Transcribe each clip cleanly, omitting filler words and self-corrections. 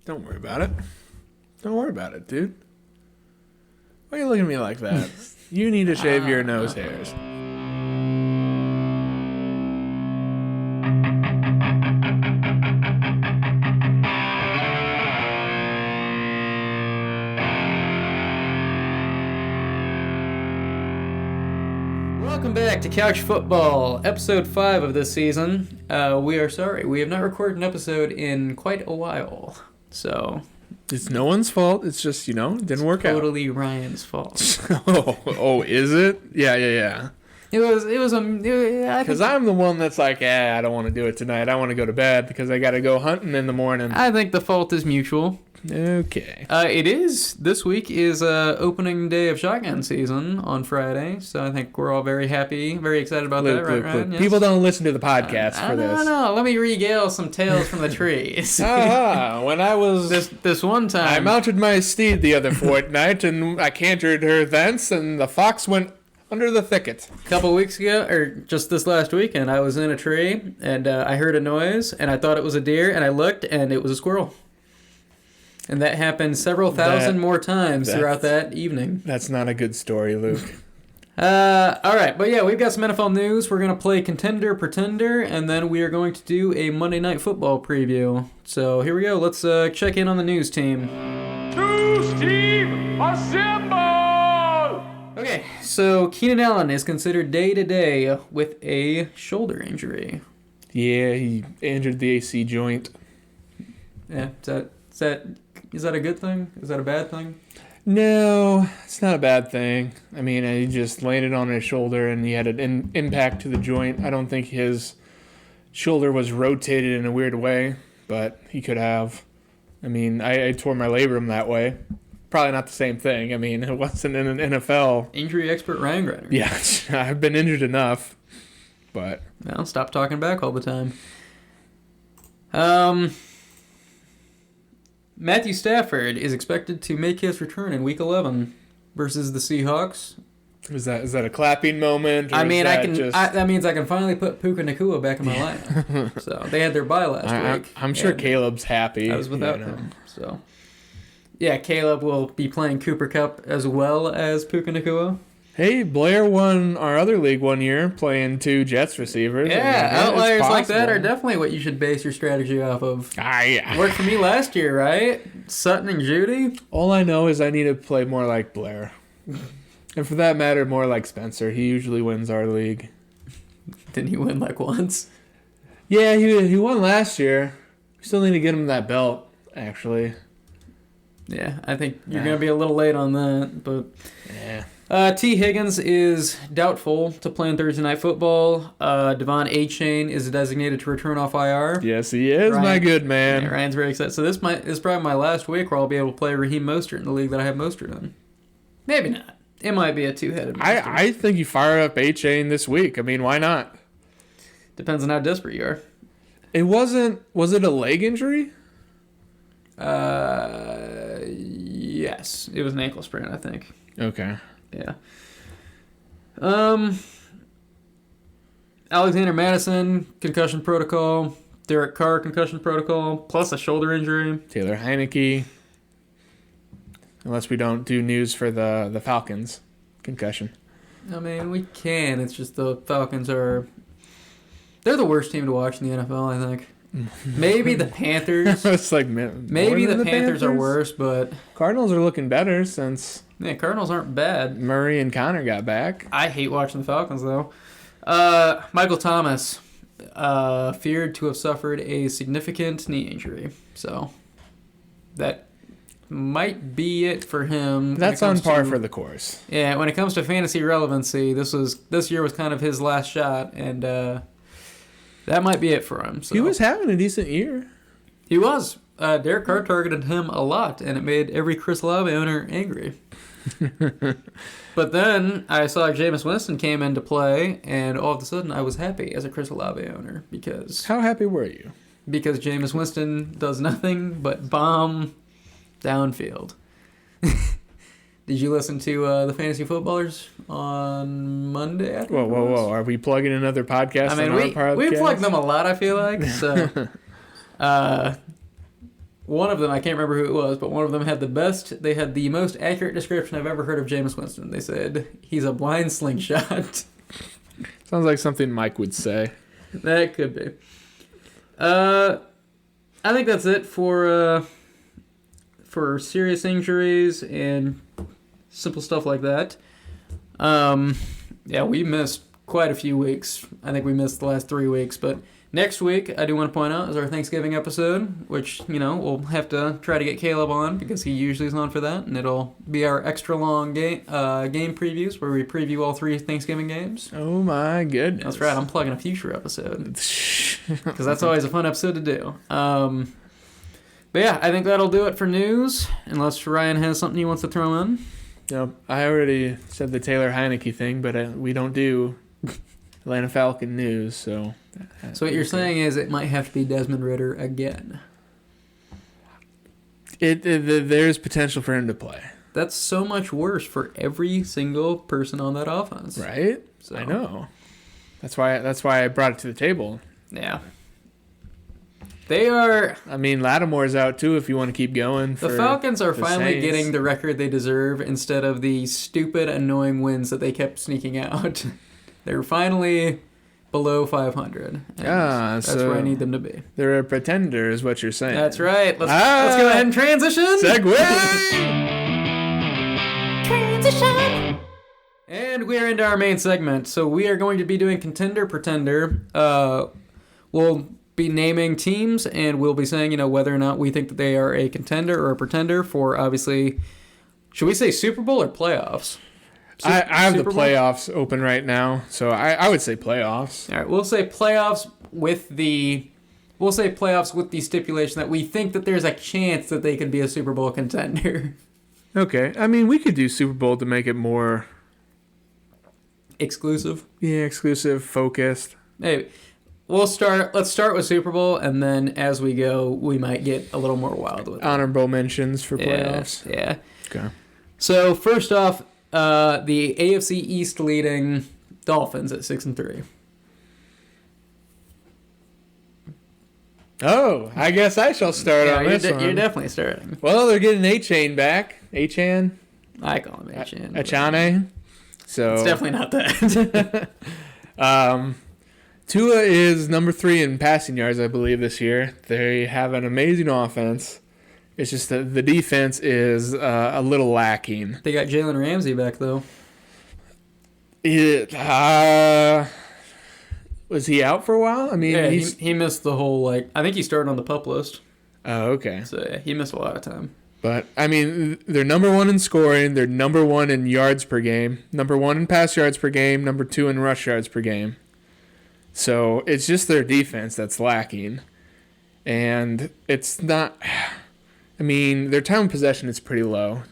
Don't worry about it. Don't worry about it, dude. Why are you looking at me like that? You need to shave your nose hairs. Welcome back to Couch Football, episode 5 of this season. We are sorry, we have not recorded an episode in quite a while, so... It's no one's fault, it's just, it didn't work out. Totally Ryan's fault. oh, is it? Yeah. It was Because I'm the one that's like, I don't want to do it tonight. I want to go to bed because I got to go hunting in the morning. I think the fault is mutual. Okay. This week is opening day of shotgun season on Friday, so I think we're all very happy, very excited about that, right, Ryan? Yes? People don't listen to the podcast for this. No, let me regale some tales from the trees. When I was... This one time... I mounted my steed the other fortnight, and I cantered her thence, and the fox went under the thicket. A couple weeks ago, or just this last weekend, I was in a tree, and I heard a noise, and I thought it was a deer, and I looked, and it was a squirrel. And that happened several thousand more times throughout that evening. That's not a good story, Luke. All right. But yeah, we've got some NFL news. We're going to play Contender, Pretender, and then we are going to do a Monday Night Football preview. So here we go. Let's check in on the news team. News team, assemble! Okay, so Keenan Allen is considered day-to-day with a shoulder injury. Yeah, he injured the AC joint. Yeah, is that a good thing? Is that a bad thing? No, it's not a bad thing. I mean, he just landed on his shoulder and he had an impact to the joint. I don't think his shoulder was rotated in a weird way, but he could have. I mean, I tore my labrum that way. Probably not the same thing. I mean, it wasn't in an NFL. Injury expert Ryan Greiner. Yeah, I've been injured enough, but... Well, stop talking back all the time. Matthew Stafford is expected to make his return in Week 11 versus the Seahawks. Is that a clapping moment? Or I mean, that means I can finally put Puka Nacua back in my lineup. So they had their bye last week. I'm sure Caleb's happy. I was without him. So yeah, Caleb will be playing Cooper Kupp as well as Puka Nacua. Hey, Blair won our other league one year playing 2 Jets receivers. Yeah, outliers like that are definitely what you should base your strategy off of. Worked for me last year, right? Sutton and Judy. All I know is I need to play more like Blair. And for that matter, more like Spencer. He usually wins our league. Didn't he win like once? Yeah, he won last year. We still need to get him that belt, actually. Yeah, I think you're going to be a little late on that, but... Yeah. T. Higgins is doubtful to play in Thursday Night Football. Devon Achane is designated to return off IR. Yes, he is, my good man. Yeah, Ryan's very excited. So this is probably my last week where I'll be able to play Raheem Mostert in the league that I have Mostert in. Maybe not. It might be a two-headed monster. I think you fire up Achane this week. I mean, why not? Depends on how desperate you are. It wasn't... Was it a leg injury? Yes. It was an ankle sprain, I think. Okay. Yeah. Alexander Madison, concussion protocol. Derek Carr, concussion protocol, plus a shoulder injury. Taylor Heineke. Unless we don't do news for the Falcons. Concussion. I mean, we can. It's just the Falcons are... They're the worst team to watch in the NFL, I think. Maybe the Panthers. It's like maybe the Panthers are worse, but... Cardinals are looking better since... Yeah, Cardinals aren't bad. Murray and Connor got back. I hate watching the Falcons, though. Michael Thomas feared to have suffered a significant knee injury. So that might be it for him. That's on par for the course. Yeah, when it comes to fantasy relevancy, this year was kind of his last shot, and that might be it for him. So. He was having a decent year. He was. Derek Carr targeted him a lot, and it made every Chris Olave owner angry. But then I saw Jameis Winston came into play, and all of a sudden I was happy as a Chris Olave owner because... How happy were you? Because Jameis Winston does nothing but bomb downfield. Did you listen to the Fantasy Footballers on Monday? Whoa. Are we plugging another podcast? I mean, we plug them a lot, I feel like. So, one of them, I can't remember who it was, but one of them had the most accurate description I've ever heard of Jameis Winston. They said, he's a blind slingshot. Sounds like something Mike would say. That could be. I think that's it for serious injuries and simple stuff like that. Yeah, we missed quite a few weeks. I think we missed the last 3 weeks, but next week, I do want to point out, is our Thanksgiving episode, which, we'll have to try to get Caleb on because he usually is on for that, and it'll be our extra long game previews where we preview all 3 Thanksgiving games. Oh my goodness. That's right, I'm plugging a future episode because that's always a fun episode to do. But yeah, I think that'll do it for news, unless Ryan has something he wants to throw in. No, I already said the Taylor Heineke thing, but we don't do Atlanta Falcon news, so... So what you're saying is it might have to be Desmond Ridder again. There's potential for him to play. That's so much worse for every single person on that offense. Right? So. I know. That's why I brought it to the table. Yeah. They are... I mean, Lattimore's out too if you want to keep going. The Falcons are finally Saints. getting the record they deserve instead of the stupid, annoying wins that they kept sneaking out. They're finally below 500. That's where I need them to be. They're a pretender is what you're saying. That's right. Let's go ahead and transition. Segue! Transition! And we are into our main segment. So we are going to be doing Contender, Pretender. We'll be naming teams, and we'll be saying, whether or not we think that they are a contender or a pretender for, obviously, should we say Super Bowl or playoffs? I have Super the Bowl? playoffs open right now, so I would say playoffs. All right, we'll say playoffs with the stipulation that we think that there's a chance that they could be a Super Bowl contender. Okay. I mean, we could do Super Bowl to make it more... Exclusive? Yeah, exclusive, focused. Hey, let's start with Super Bowl, and then as we go, we might get a little more wild with it. Honorable mentions for playoffs. Yeah. Okay. So, first off, the AFC East leading Dolphins at 6-3. Oh, I guess I shall start on this one. You're definitely starting. Well, they're getting A-Chain back. A-Chan? I call him Achan. Achane. So It's definitely not that. Tua is number 3 in passing yards, I believe, this year. They have an amazing offense. It's just that the defense is a little lacking. They got Jalen Ramsey back, though. Was he out for a while? I mean, Yeah, he missed the whole, I think he started on the PUP list. Oh, okay. So, yeah, he missed a lot of time. But, I mean, they're number 1 in scoring. They're number 1 in yards per game. Number 1 in pass yards per game. Number 2 in rush yards per game. So, it's just their defense that's lacking. And it's not... I mean, their time of possession is pretty low.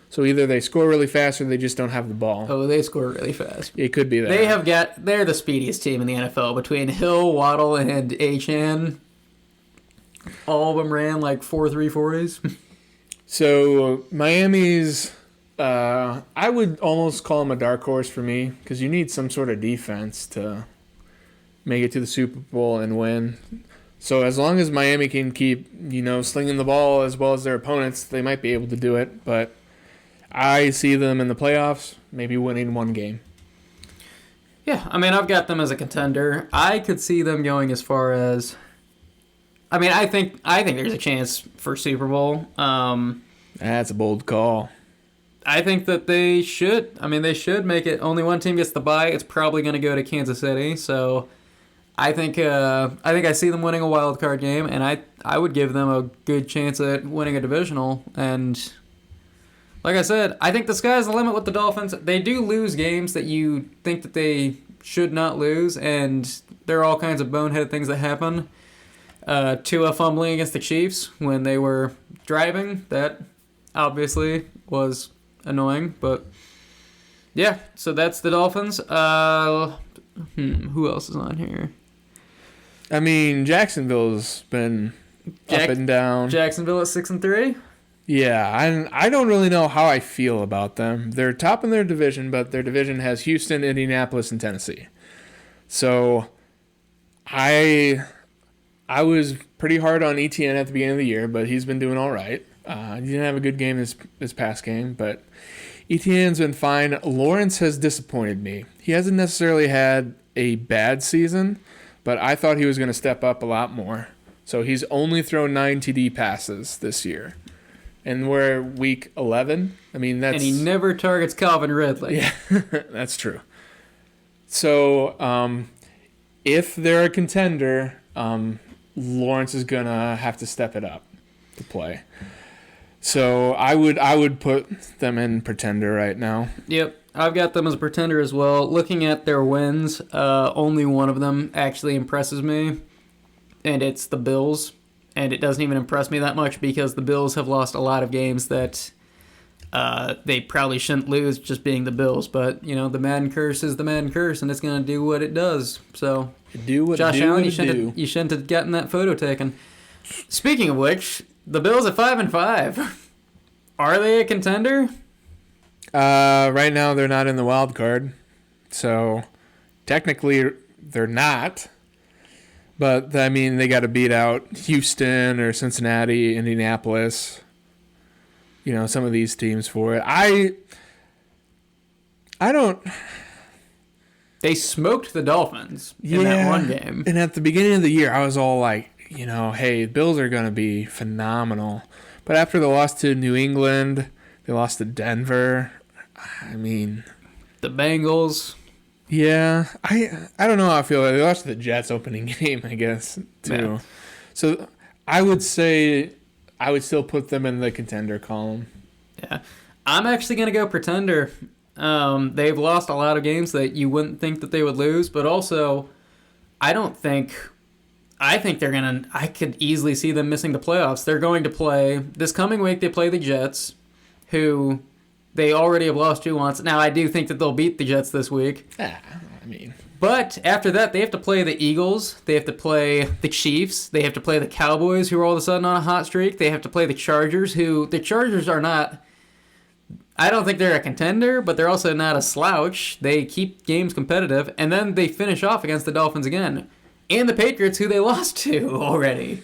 So either they score really fast or they just don't have the ball. Oh, they score really fast. It could be that. They're the speediest team in the NFL between Hill, Waddle, and Achan. All of them ran 4.3 40s. So Miami's, I would almost call them a dark horse for me because you need some sort of defense to make it to the Super Bowl and win. So as long as Miami can keep, slinging the ball as well as their opponents, they might be able to do it. But I see them in the playoffs, maybe winning 1 game. Yeah, I mean, I've got them as a contender. I could see them going as far as... I mean, I think there's a chance for Super Bowl. That's a bold call. I think that they should. I mean, they should make it. Only one team gets the bye. It's probably going to go to Kansas City. So I think I see them winning a wild card game, and I would give them a good chance at winning a divisional. And like I said, I think the sky's the limit with the Dolphins. They do lose games that you think that they should not lose, and there are all kinds of boneheaded things that happen. Tua fumbling against the Chiefs when they were driving, that obviously was annoying, but yeah, so that's the Dolphins. Who else is on here? I mean, Jacksonville's been up and down. Jacksonville at 6-3. Yeah, I don't really know how I feel about them. They're top in their division, but their division has Houston, Indianapolis, and Tennessee. So I I was pretty hard on ETN at the beginning of the year, but he's been doing all right. He didn't have a good game this past game, but ETN's been fine. Lawrence has disappointed me. He hasn't necessarily had a bad season, but I thought he was going to step up a lot more. So he's only thrown 9 TD passes this year. And we're week 11. I mean, that's... And he never targets Calvin Ridley. Yeah, that's true. So if they're a contender, Lawrence is going to have to step it up to play. So I would put them in pretender right now. Yep, I've got them as a pretender as well. Looking at their wins, only one of them actually impresses me, and it's the Bills. And it doesn't even impress me that much because the Bills have lost a lot of games that they probably shouldn't lose, just being the Bills. But, you know, the Madden curse is the Madden curse, and it's going to do what it does. So, Josh Allen, you shouldn't have gotten that photo taken. Speaking of which, the Bills at 5-5. Are they a contender? Right now they're not in the wild card, so technically they're not. But I mean, they got to beat out Houston or Cincinnati, Indianapolis. You know, some of these teams for it. I don't. They smoked the Dolphins in that one game. And at the beginning of the year, I was all like, you know, hey, Bills are going to be phenomenal. But after the loss to New England, they lost to Denver. I mean, the Bengals. Yeah, I don't know how I feel. They lost to the Jets opening game, I guess, too. Yeah. So I would say I would still put them in the contender column. Yeah. I'm actually going to go pretender. They've lost a lot of games that you wouldn't think that they would lose, but also I think they're going to... I could easily see them missing the playoffs. They're going to play... This coming week, they play the Jets, who they already have lost to once. Now, I do think that they'll beat the Jets this week. But after that, they have to play the Eagles. They have to play the Chiefs. They have to play the Cowboys, who are all of a sudden on a hot streak. They have to play the Chargers, who... The Chargers are not... I don't think they're a contender, but they're also not a slouch. They keep games competitive. And then they finish off against the Dolphins again. And the Patriots, who they lost to already.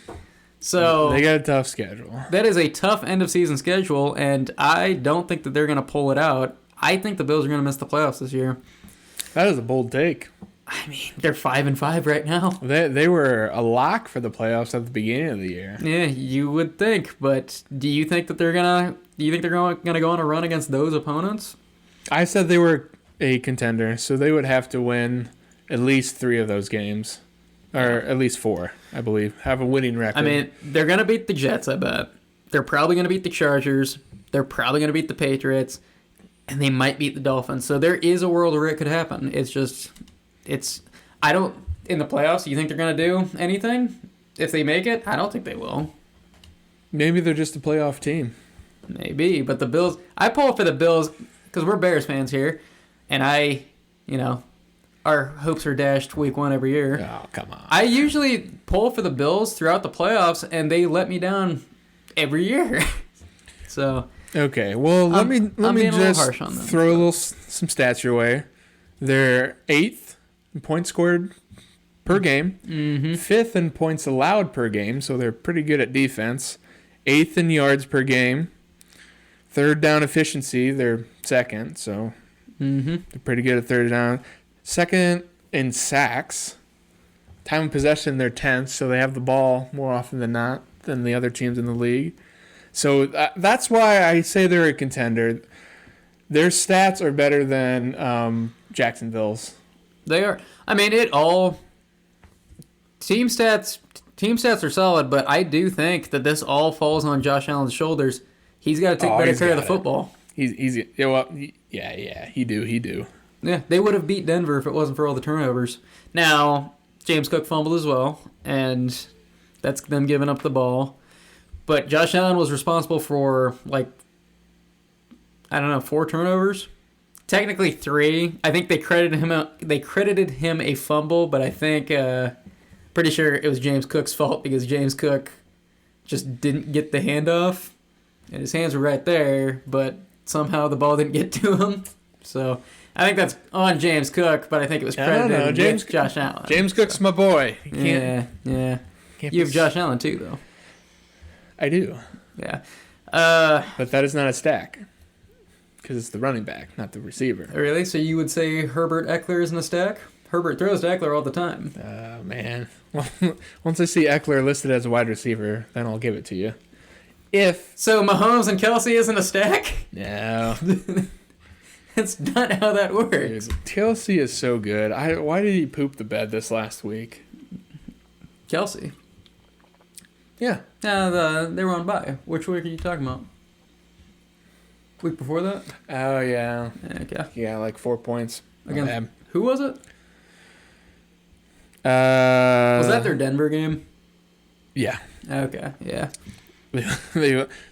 So they got a tough schedule. That is a tough end-of-season schedule, and I don't think that they're going to pull it out. I think the Bills are going to miss the playoffs this year. That is a bold take. I mean, they're 5-5 right now. They were a lock for the playoffs at the beginning of the year. Yeah, you would think, but do you think that they're going to go on a run against those opponents? I said they were a contender, so they would have to win at least 3 of those games. Or at least 4, I believe. Have a winning record. I mean, they're going to beat the Jets, I bet. They're probably going to beat the Chargers. They're probably going to beat the Patriots. And they might beat the Dolphins. So there is a world where it could happen. In the playoffs, you think they're going to do anything? If they make it, I don't think they will. Maybe they're just a playoff team. Maybe, but the Bills... I pull for the Bills because we're Bears fans here. And our hopes are dashed week 1 every year. Oh, come on. I usually pull for the Bills throughout the playoffs, and they let me down every year. So okay, well, let me just throw some stats your way. They're 8th in points scored per game, 5th in points allowed per game, so they're pretty good at defense. 8th in yards per game. 3rd down efficiency, they're 2nd, so they're pretty good at 3rd down. 2nd in sacks. Time of possession, they're 10th, so they have the ball more often than not than the other teams in the league. So that's why I say they're a contender. Their stats are better than Jacksonville's. They are. I mean, team stats are solid, but I do think that this all falls on Josh Allen's shoulders. He's got to take better care of the football. He do. Yeah, they would have beat Denver if it wasn't for all the turnovers. Now, James Cook fumbled as well, and that's them giving up the ball. But Josh Allen was responsible for, 4 turnovers? Technically 3. I think they credited him a fumble, but I think pretty sure it was James Cook's fault because James Cook just didn't get the handoff, and his hands were right there, but somehow the ball didn't get to him. So I think that's on James Cook, but I think it was credited to Josh Allen. James Cook's my boy. Yeah. You have Josh Allen too, though. I do. Yeah. But that is not a stack. Because it's the running back, not the receiver. Really? So you would say Herbert Eckler isn't a stack? Herbert throws to Eckler all the time. Man. Once I see Eckler listed as a wide receiver, then I'll give it to you. So Mahomes and Kelsey isn't a stack? No. That's not how that works. Dude, Kelsey is so good. Why did he poop the bed this last week? Kelsey? Yeah. They were on bye. Which week are you talking about? Week before that? Oh, yeah. Okay. Yeah, like 4 points. Against who was it? Was that their Denver game? Yeah. Okay, yeah.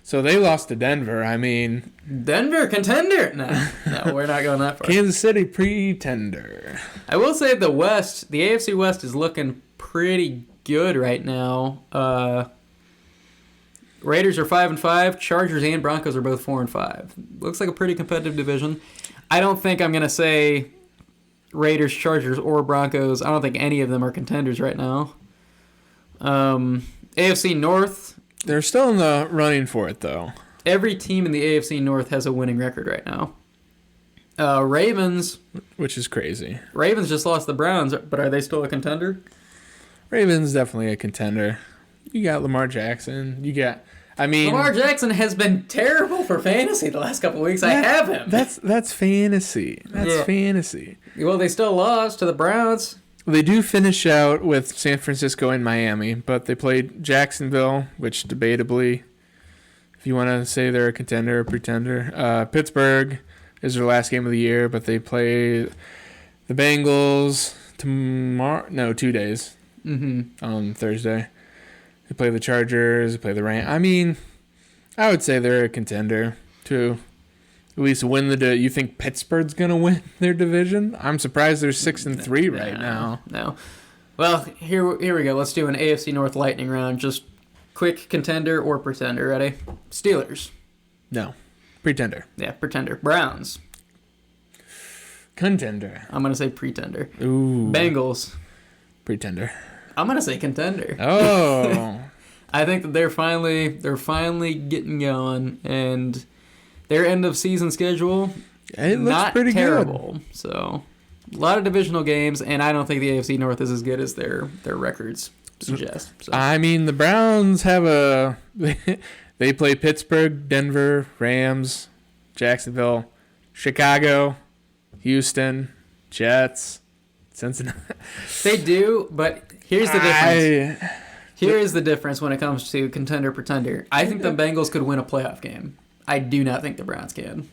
So they lost to Denver. I mean... Denver contender? No, we're not going that far. Kansas City pretender. I will say the West, the AFC West is looking pretty good right now. Raiders are 5-5. Chargers and Broncos are both 4-5. Looks like a pretty competitive division. I don't think I'm going to say Raiders, Chargers, or Broncos. I don't think any of them are contenders right now. AFC North. They're still in the running for it, though. Every team in the AFC North has a winning record right now. Ravens. Which is crazy. Ravens just lost the Browns, but are they still a contender? Ravens definitely a contender. You got Lamar Jackson. Lamar Jackson has been terrible for fantasy the last couple of weeks. I have him. That's fantasy. That's fantasy. Well, they still lost to the Browns. They do finish out with San Francisco and Miami, but they played Jacksonville, which debatably, if you want to say they're a contender or pretender. Pittsburgh is their last game of the year, but they play the Bengals tomorrow. No, 2 days. On Thursday. They play the Chargers, they play the Rams. I mean, I would say they're a contender to at least win you think Pittsburgh's going to win their division? I'm surprised they're 6-3 right now. No. Well, here we go. Let's do an AFC North lightning round. Just quick contender or pretender. Ready? Steelers. No. Pretender. Yeah, pretender. Browns. Contender. I'm going to say pretender. Ooh. Bengals. Pretender. I'm going to say contender. Oh. I think that they're finally getting going, and their end of season schedule it looks not pretty terrible. good. So a lot of divisional games, and I don't think the AFC North is as good as their records suggest. So. I mean, the Browns have they play Pittsburgh, Denver, Rams, Jacksonville, Chicago, Houston, Jets, Cincinnati. They do, but here's the difference. Here is the difference when it comes to contender pretender. I think the Bengals could win a playoff game. I do not think the Browns can.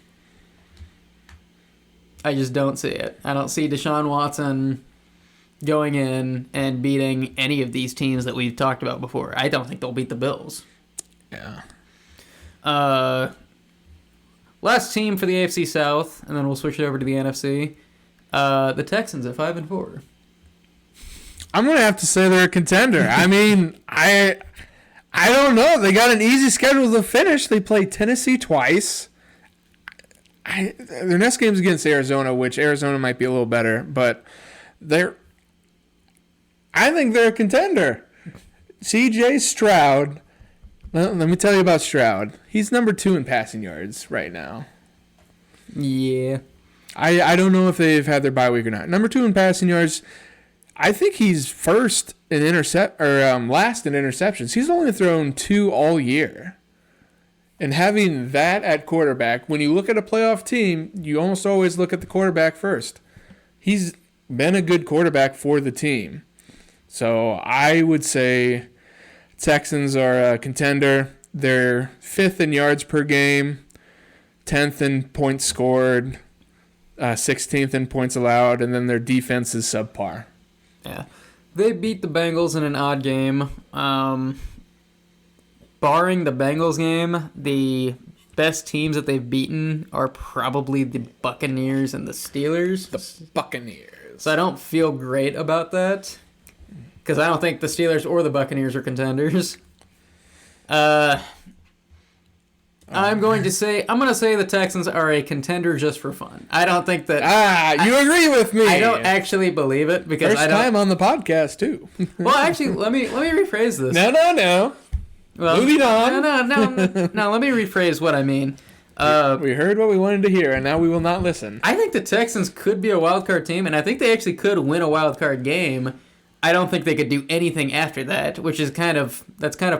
I just don't see it. I don't see Deshaun Watson going in and beating any of these teams that we've talked about before. I don't think they'll beat the Bills. Yeah. Last team for the AFC South, and then we'll switch it over to the NFC. The Texans at 5-4. I'm gonna have to say they're a contender. I mean, I don't know. They got an easy schedule to finish. They play Tennessee twice. Their next game's against Arizona, which Arizona might be a little better, but I think they're a contender. C.J. Stroud. Let me tell you about Stroud. He's number 2 in passing yards right now. Yeah. I don't know if they've had their bye week or not. Number 2 in passing yards. I think he's last in interceptions. He's only thrown 2 all year. And having that at quarterback, when you look at a playoff team, you almost always look at the quarterback first. He's been a good quarterback for the team. So I would say Texans are a contender. They're 5th in yards per game, 10th in points scored, 16th in points allowed, and then their defense is subpar. Yeah. They beat the Bengals in an odd game. Barring the Bengals game, the best teams that they've beaten are probably the Buccaneers and the Steelers. The Buccaneers. So I don't feel great about that because I don't think the Steelers or the Buccaneers are contenders. I'm going to say the Texans are a contender just for fun. I don't think that. You agree with me? I don't actually believe it because First time on the podcast too. Well, actually, let me rephrase this. No. Well, Moving on. No. Let me rephrase what I mean. We heard what we wanted to hear, and now we will not listen. I think the Texans could be a wild card team, and I think they actually could win a wild card game. I don't think they could do anything after that, which is kind of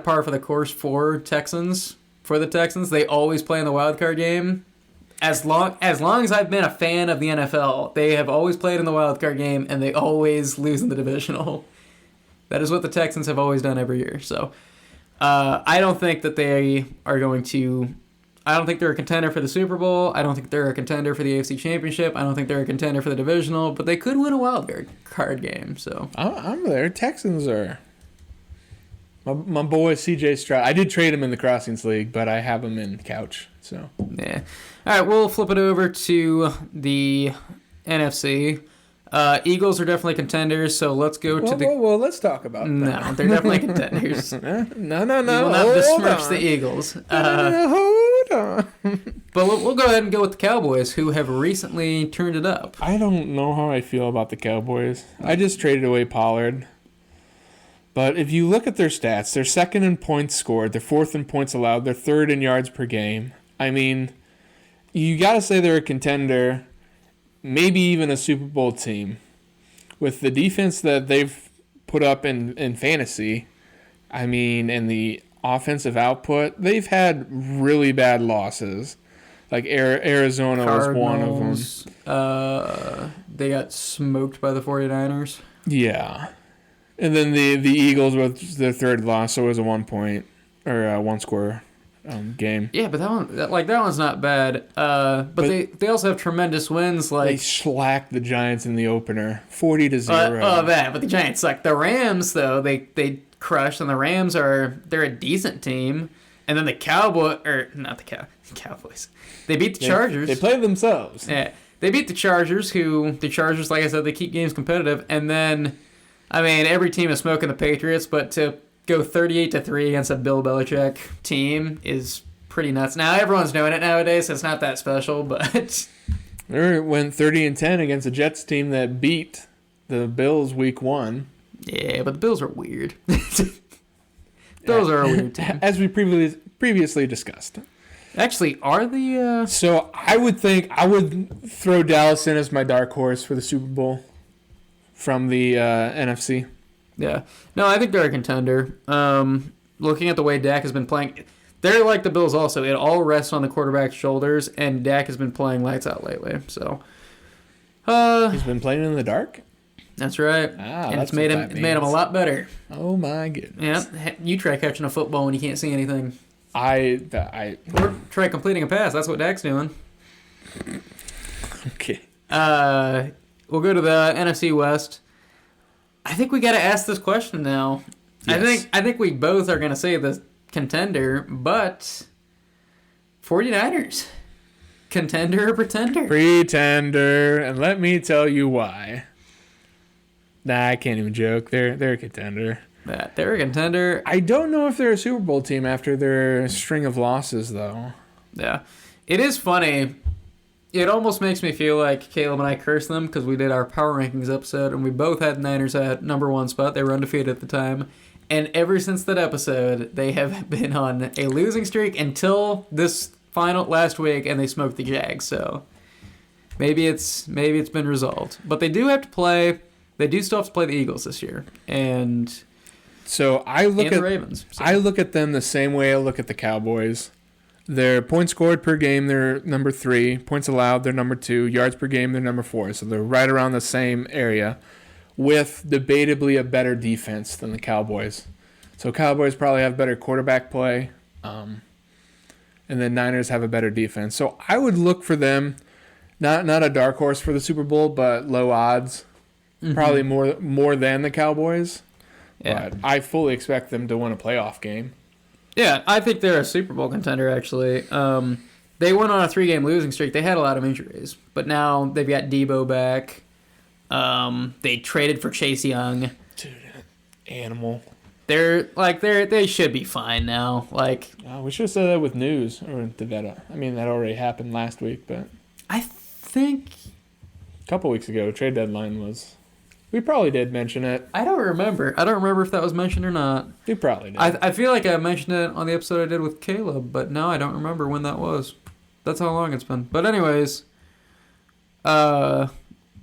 par for the course for Texans. For the Texans, they always play in the wild card game. As long as I've been a fan of the NFL, they have always played in the wild card game, and they always lose in the divisional. That is what the Texans have always done every year. So, I don't think that they are going to. I don't think they're a contender for the Super Bowl. I don't think they're a contender for the AFC Championship. I don't think they're a contender for the divisional, but they could win a wild card game. So I'm there. Texans are. My boy CJ Stroud. I did trade him in the Crossings League, but I have him in couch. So yeah. All right, we'll flip it over to the NFC. Eagles are definitely contenders, so let's go to the. Well, let's talk about them. No, they're definitely contenders. No. You will not besmirch the Eagles. Hold on. But we'll go ahead and go with the Cowboys, who have recently turned it up. I don't know how I feel about the Cowboys. I just traded away Pollard. But if you look at their stats, they're second in points scored, they're fourth in points allowed, they're third in yards per game. I mean, you got to say they're a contender, maybe even a Super Bowl team. With the defense that they've put up in fantasy, I mean, and the offensive output, they've had really bad losses. Like Arizona was one of them. They got smoked by the 49ers. Yeah. And then the Eagles was their third loss, so it was a 1 point or one score game. Yeah, but that one's not bad. But they also have tremendous wins. Like they slacked the Giants in the opener, 40-0. But the Giants suck. The Rams though, they crushed, and the Rams they're a decent team. And then the Cowboys. They beat the Chargers. They played themselves. Yeah, they beat the Chargers. Like I said, they keep games competitive, and then. I mean, every team is smoking the Patriots, but to go 38-3 against a Bill Belichick team is pretty nuts. Now, everyone's doing it nowadays, so it's not that special, but... They went 30-10 against a Jets team that beat the Bills week 1. Yeah, but the Bills are weird. Bills are a weird team. As we previously discussed. Actually, are the... So, I would throw Dallas in as my dark horse for the Super Bowl. From the NFC. Yeah. No, I think they're a contender. Looking at the way Dak has been playing, they're like the Bills also. It all rests on the quarterback's shoulders, and Dak has been playing lights out lately. So, he's been playing in the dark? That's right. And it's made him a lot better. Oh, my goodness. Yeah. You try catching a football when you can't see anything. Or try completing a pass. That's what Dak's doing. Okay. We'll go to the NFC West. I think we got to ask this question now. Yes. I think we both are going to say the contender, but 49ers. Contender or pretender? Pretender, and let me tell you why. Nah, I can't even joke. They're a contender. They're a contender. I don't know if they're a Super Bowl team after their string of losses, though. Yeah. It is funny. It almost makes me feel like Caleb and I cursed them because we did our Power Rankings episode and we both had Niners at number 1 spot. They were undefeated at the time. And ever since that episode, they have been on a losing streak until this last week, and they smoked the Jags. So maybe it's been resolved. But they do have to play. They do still have to play the Eagles this year, and so I look at the Ravens. So. I look at them the same way I look at the Cowboys. Their points scored per game, they're number 3. Points allowed, they're number 2. Yards per game, they're number 4. So they're right around the same area with debatably a better defense than the Cowboys. So Cowboys probably have better quarterback play, and then Niners have a better defense. So I would look for them, not a dark horse for the Super Bowl, but low odds, probably more than the Cowboys. Yeah. But I fully expect them to win a playoff game. Yeah, I think they're a Super Bowl contender, actually. They went on a 3-game losing streak. They had a lot of injuries, but now they've got Debo back. They traded for Chase Young. Dude, animal. They should be fine now. Like, We should have said that with news, or did that? I mean, that already happened last week, but I think a couple weeks ago, trade deadline was. We probably did mention it. I don't remember. I don't remember if that was mentioned or not. We probably did. I feel like I mentioned it on the episode I did with Caleb, but now I don't remember when that was. That's how long it's been. But anyways, yeah,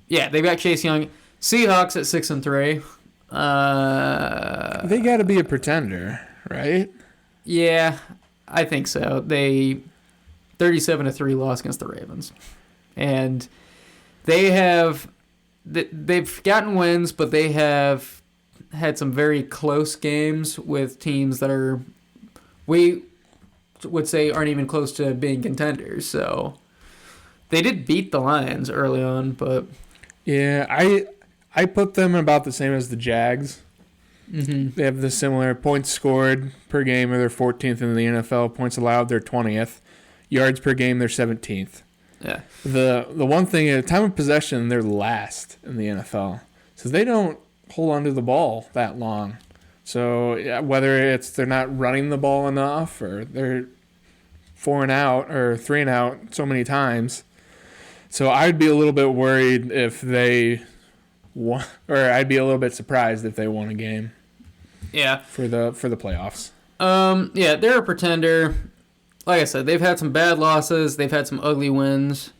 they've got Chase Young. Seahawks at 6-3. They got to be a pretender, right? Yeah, I think so. They 37-3 loss against the Ravens, and they've gotten wins, but they have had some very close games with teams that we would say aren't even close to being contenders. So they did beat the Lions early on, but yeah, I put them about the same as the Jags. mm-hmm. They have the similar points scored per game, or they're 14th in the NFL. Points allowed, they're 20th. Yards per game, they're 17th. Yeah. The one thing at time of possession, they're last in the NFL, so they don't hold onto the ball that long. So yeah, whether it's they're not running the ball enough, or they're 4 and out or 3 and out so many times, so I'd be a little bit worried if they won, or I'd be a little bit surprised if they won a game. Yeah. For the playoffs. Yeah, they're a pretender. Like I said, they've had some bad losses. They've had some ugly wins.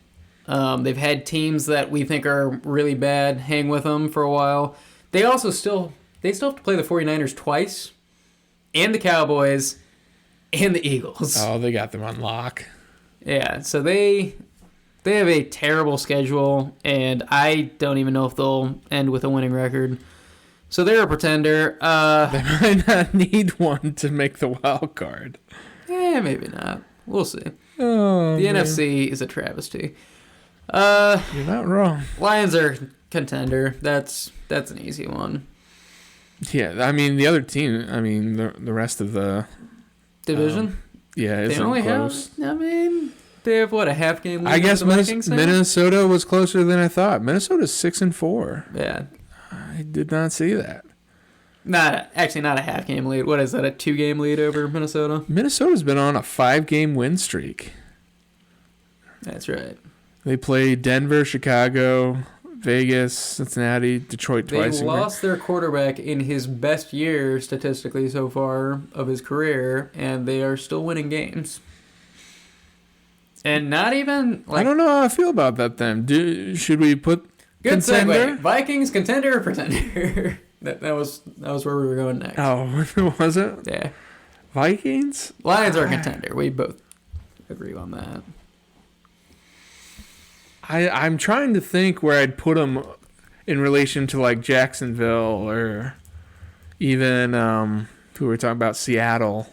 They've had teams that we think are really bad hang with them for a while. They also still have to play the 49ers twice, and the Cowboys, and the Eagles. Oh, they got them on lock. Yeah, so they have a terrible schedule, and I don't even know if they'll end with a winning record. So they're a pretender. They might not need one to make the wild card. Maybe not. We'll see. Oh, The man. NFC is a travesty. You're not wrong. Lions are contender. That's an easy one. Yeah, I mean the other team. I mean the rest of the Division. yeah, They isn't only close. have. I mean, they have what, a half game lead? I guess with the Vikings now? Minnesota was closer than I thought. Minnesota's 6-4. Yeah, I did not see that. not a half game lead. What is that? A 2-game lead over Minnesota? Minnesota's been on a 5-game win streak. That's right. They play Denver, Chicago, Vegas, Cincinnati, Detroit They twice. lost their quarterback in his best year statistically so far of his career, and they are still winning games. And not even like I don't know how I feel about that. Then, should we put good contender? segue. Vikings contender or pretender? that was where we were going next. Oh, was it Yeah, Vikings? Lions are a contender. We both agree on that. I'm trying to think where I'd put them in relation to like Jacksonville, or even who we're talking about, Seattle.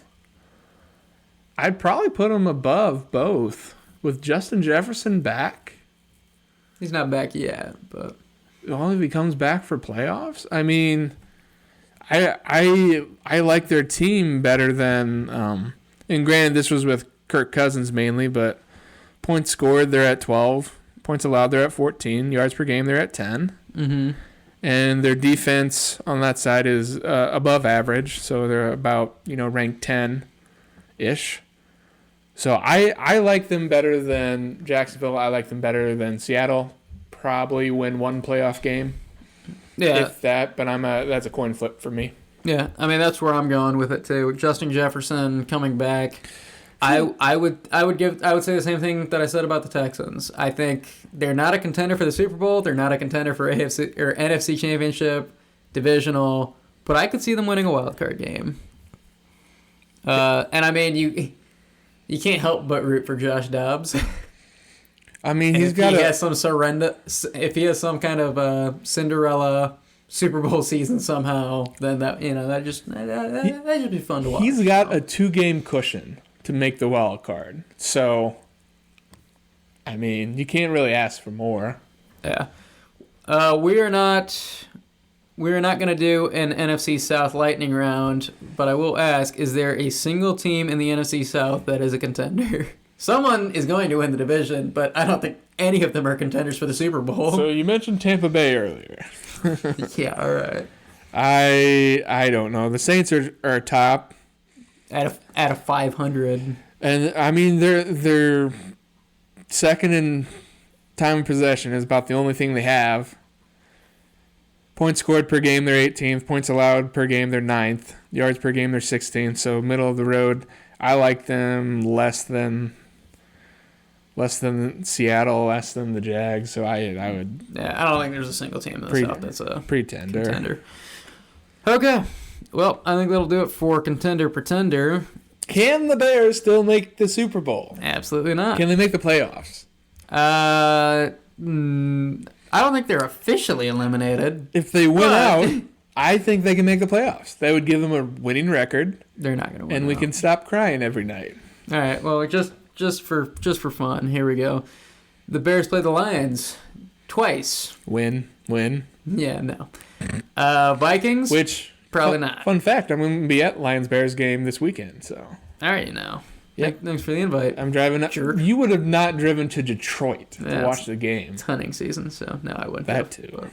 I'd probably put them above both with Justin Jefferson back. He's not back yet, but Only if he comes back for playoffs. I mean, I like their team better than and granted this was with Kirk Cousins mainly, but points scored they're at 12. Points allowed, they're at 14. Yards per game, they're at 10. mm-hmm. And their defense on that side is above average, so they're about ranked 10-ish. So I like them better than Jacksonville. I like them better than Seattle. Probably win one playoff game, Yeah, if that. But that's a coin flip for me. yeah. I mean, that's where I'm going with it too. Justin Jefferson coming back. I would say the same thing that I said about the Texans. I think they're not a contender for the Super Bowl. They're not a contender for AFC or NFC Championship, divisional. But I could see them winning a wild card game. And I mean, you can't help but root for Josh Dobbs. I mean, If he has some kind of Cinderella Super Bowl season somehow, then that just be fun to watch. He's got a 2-game cushion to make the wild card. So, I mean, you can't really ask for more. Yeah. We're not going to do an NFC South lightning round, but I will ask, is there a single team in the NFC South that is a contender? Someone is going to win the division, but I don't think any of them are contenders for the Super Bowl. So you mentioned Tampa Bay earlier. Yeah, all right. I don't know. The Saints are top, At a 500. and I mean they're second in time of possession is about the only thing they have. Points scored per game, they're 18th. Points allowed per game, they're 9th. Yards per game, they're 16th. So middle of the road. I like them less than Seattle, less than the Jags. So I would. Yeah, I don't think there's a single team in the South that's a pretender. contender. Okay. Well, I think that'll do it for Contender Pretender. Can the Bears still make the Super Bowl? Absolutely not. Can they make the playoffs? I don't think they're officially eliminated. If they win out, I think they can make the playoffs. That would give them a winning record. They're not going to win. And we can stop crying every night. All right. Well, just for fun, here we go. The Bears play the Lions twice. Win. Yeah, no. Vikings? Which probably not. Fun fact, I'm going to be at Lions-Bears game this weekend, so. All right, now. Yeah. Thanks for the invite. I'm driving up. Jerk. You would have not driven to Detroit to Yeah, watch the game. It's hunting season, so no, I wouldn't. That too.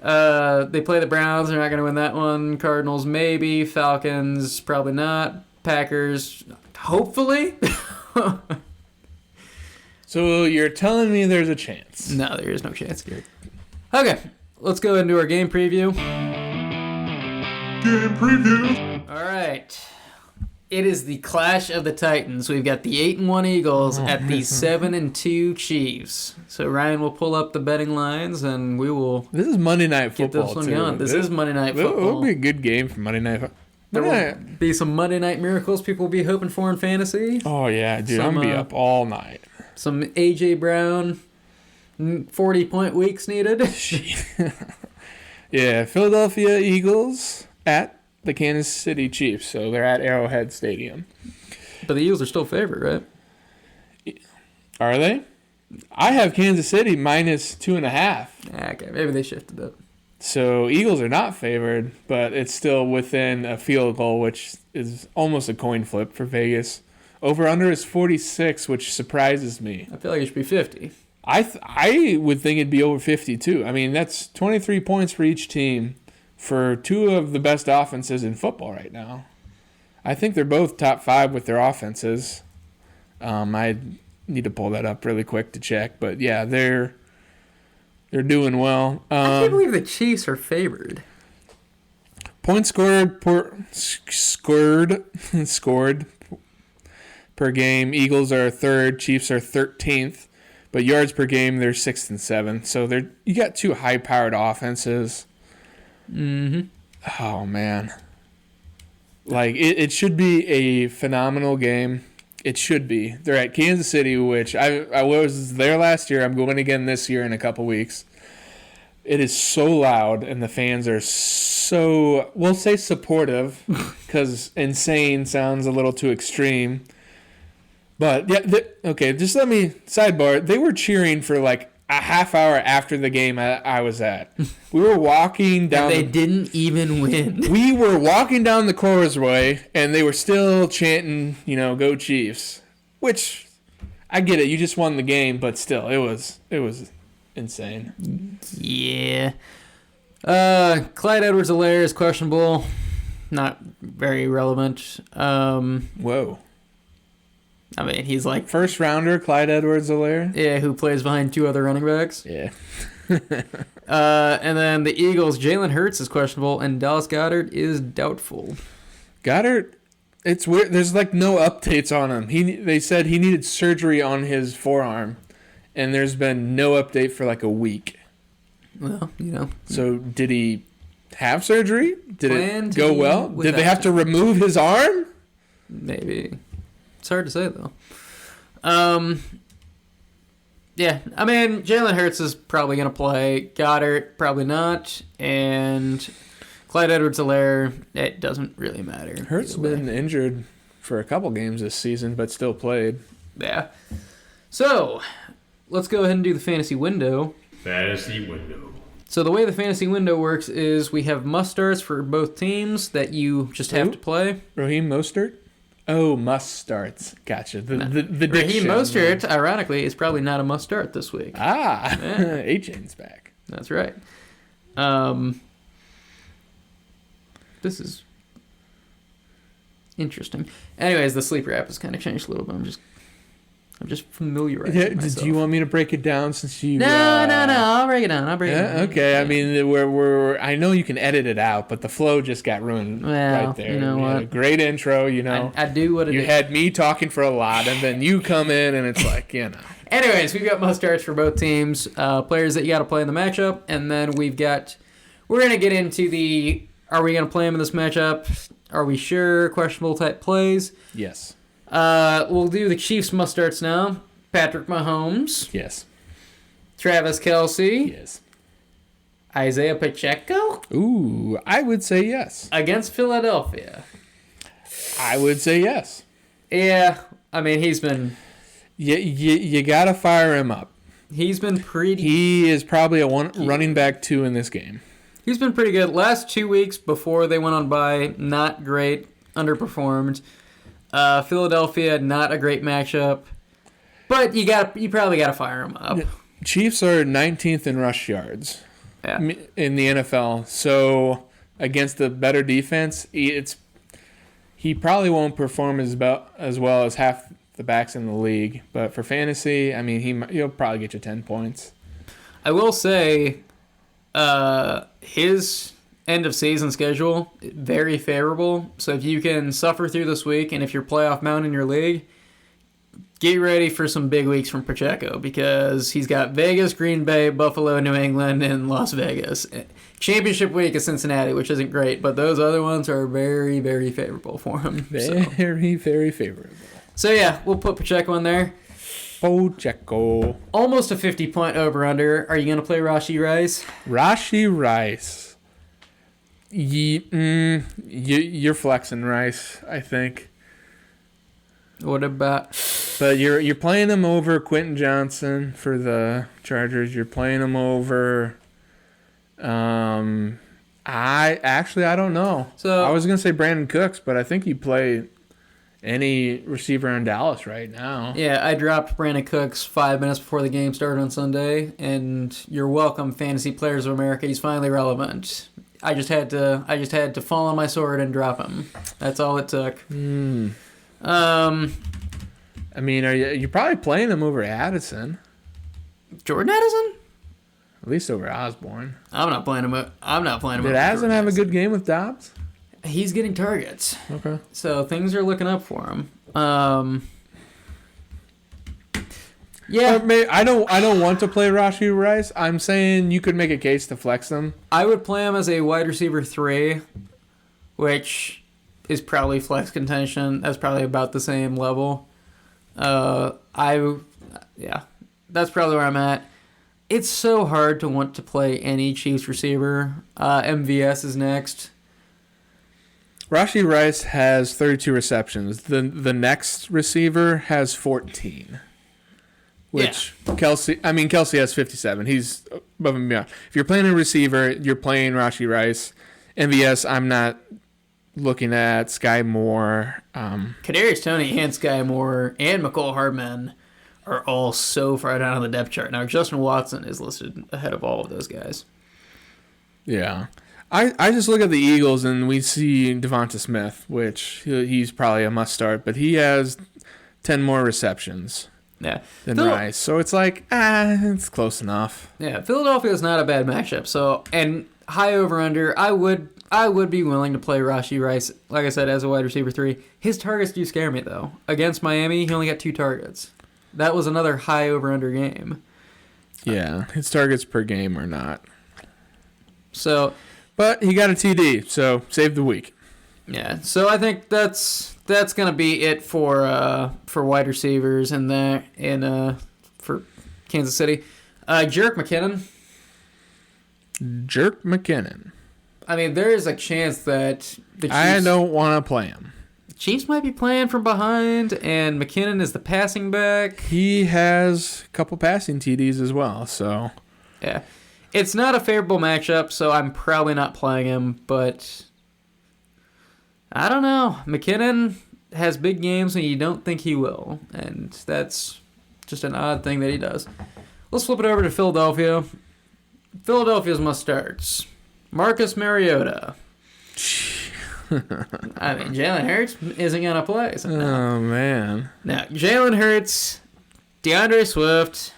They play the Browns. They're not going to win that one. Cardinals, maybe. Falcons, probably not. Packers, hopefully. So you're telling me there's a chance? No, there is no chance. Okay, let's go into our game preview. Game preview. All right. It is the Clash of the Titans. We've got the 8-1 Eagles at the 7-2 Chiefs. So Ryan will pull up the betting lines, and we will This is Monday Night get Football, this one too. going. This is Monday Night Football. It'll be a good game for Monday Night Football. There will be some Monday Night miracles people will be hoping for in fantasy. Oh, yeah, dude. I'm going to be up all night. Some A.J. Brown, 40-point weeks needed. Yeah, Philadelphia Eagles at the Kansas City Chiefs. So they're at Arrowhead Stadium. But the Eagles are still favored, right? Are they? I have Kansas City minus 2.5. Okay, maybe they shifted it. So Eagles are not favored, but it's still within a field goal, which is almost a coin flip for Vegas. Over-under is 46, which surprises me. I feel like it should be 50. I would think it'd be over 52. I mean, that's 23 points for each team for two of the best offenses in football right now. I think they're both top 5 with their offenses. I need to pull that up really quick to check, but yeah, they're doing well. I can't believe the Chiefs are favored. Points scored per game. Eagles are 3rd, Chiefs are 13th, but yards per game they're 6th and 7th. So you got two high-powered offenses. Mm-hmm. Oh man, like it should be a phenomenal game. It should be. They're at Kansas City, which I was there last year. I'm going again this year in a couple weeks. It is so loud, and the fans are so, we'll say supportive, because insane sounds a little too extreme. But, yeah, okay, just let me, sidebar, they were cheering for like a half hour after the game I was at. We were walking down. And they didn't even win. We were walking down the causeway, and they were still chanting, "Go Chiefs." Which, I get it. You just won the game, but still, it was insane. Yeah. Clyde Edwards-Helaire is questionable. Not very relevant. Whoa. I mean, he's like... First rounder, Clyde Edwards-Helaire? Yeah, who plays behind 2 other running backs. Yeah. And then the Eagles, Jalen Hurts is questionable, and Dallas Goedert is doubtful. Goddard, it's weird. There's like no updates on him. They said he needed surgery on his forearm, and there's been no update for like a week. Well, So did he have surgery? Did Plan it go well? Did without they have to remove his arm? Maybe. It's hard to say, though. Yeah, I mean, Jalen Hurts is probably going to play. Goddard, probably not. And Clyde Edwards-Helaire, it doesn't really matter. Hurts been injured for a couple games this season, but still played. Yeah. So, let's go ahead and do the fantasy window. Fantasy window. So the way the fantasy window works is we have must-starts for both teams that you just have to play. Raheem Mostert? Oh, must-starts. Gotcha. The Raheem diction. Mostert, ironically, is probably not a must-start this week. Ah, Yeah. A-Chain's back. That's right. This is interesting. Anyways, the sleeper app has kind of changed a little bit. I'm just familiarizing myself. Do you want me to break it down since you? No. I'll break it down. Okay. Yeah. I mean, I know you can edit it out, but the flow just got ruined right there. You know had what? a great intro. I do what it you is. had me talking for a lot, and then you come in, and it's like, Anyways, we've got must starts for both teams, players that you got to play in the matchup, and then we're going to get into are we going to play them in this matchup? Are we sure? Questionable type plays. Yes. We'll do the Chiefs must starts now. Patrick Mahomes. Yes. Travis Kelce. Yes. Isaiah Pacheco. Ooh, I would say yes. Against Philadelphia. I would say yes. Yeah, I mean, he's been... You got to fire him up. He's been pretty... He is probably a running back 2 in this game. He's been pretty good. Last 2 weeks before they went on bye, not great. Underperformed. Philadelphia, not a great matchup. But you probably got to fire him up. Chiefs are 19th in rush yards in the NFL. So against the better defense, he probably won't perform as well as half the backs in the league. But for fantasy, I mean, he'll probably get you 10 points. I will say his end of season schedule, very favorable. So if you can suffer through this week, and if you're playoff bound in your league, get ready for some big weeks from Pacheco, because he's got Vegas, Green Bay, Buffalo, New England, and Las Vegas. Championship week is Cincinnati, which isn't great, but those other ones are very, very favorable for him. Very, very favorable. So yeah, we'll put Pacheco in there. Pacheco. Almost a 50-point over-under. Are you going to play Rashee Rice? Rashee Rice. You're flexing Rice, I think. What about... But you're playing him over Quentin Johnson for the Chargers. You're playing him over... I don't know. So I was going to say Brandon Cooks, but I think you play any receiver in Dallas right now. Yeah, I dropped Brandon Cooks 5 minutes before the game started on Sunday, and you're welcome, Fantasy Players of America. He's finally relevant. I just had to fall on my sword and drop him. That's all it took. I mean, you're probably playing him over Addison? Jordan Addison? At least over Osborne. I'm not playing him. Did over Addison Jordan have a good game with Dobbs? He's getting targets. Okay. So things are looking up for him. Yeah. I don't want to play Rashee Rice. I'm saying you could make a case to flex him. I would play him as a wide receiver 3, which is probably flex contention. That's probably about the same level. That's probably where I'm at. It's so hard to want to play any Chiefs receiver. MVS is next. Rashee Rice has 32 receptions. The next receiver has 14. Which Kelce has 57. He's above and beyond. If you're playing a receiver, you're playing Rashee Rice. MVS, I'm not looking at. Sky Moore. Kadarius Toney and Sky Moore and McCole Hardman are all so far down on the depth chart. Now, Justin Watson is listed ahead of all of those guys. Yeah. I just look at the Eagles and we see Devonta Smith, which he's probably a must-start, but he has 10 more receptions. Yeah. Than Rice. So it's like, it's close enough. Yeah, Philadelphia is not a bad matchup. So, and high over-under, I would be willing to play Rashee Rice, like I said, as a wide receiver 3. His targets do scare me, though. Against Miami, he only got 2 targets. That was another high over-under game. Yeah, his targets per game are not. So, but he got a TD, so save the week. Yeah, so I think that's gonna be it for wide receivers and for Kansas City. Jerick McKinnon. I mean, there is a chance that the Chiefs... I don't want to play him. Chiefs might be playing from behind, and McKinnon is the passing back. He has a couple passing TDs as well, so... Yeah. It's not a favorable matchup, so I'm probably not playing him, but... I don't know. McKinnon has big games, and you don't think he will, and that's just an odd thing that he does. Let's flip it over to Philadelphia. Philadelphia's must-starts. Marcus Mariota. I mean, Jalen Hurts isn't going to play. So no. Oh, man. Now, Jalen Hurts, DeAndre Swift,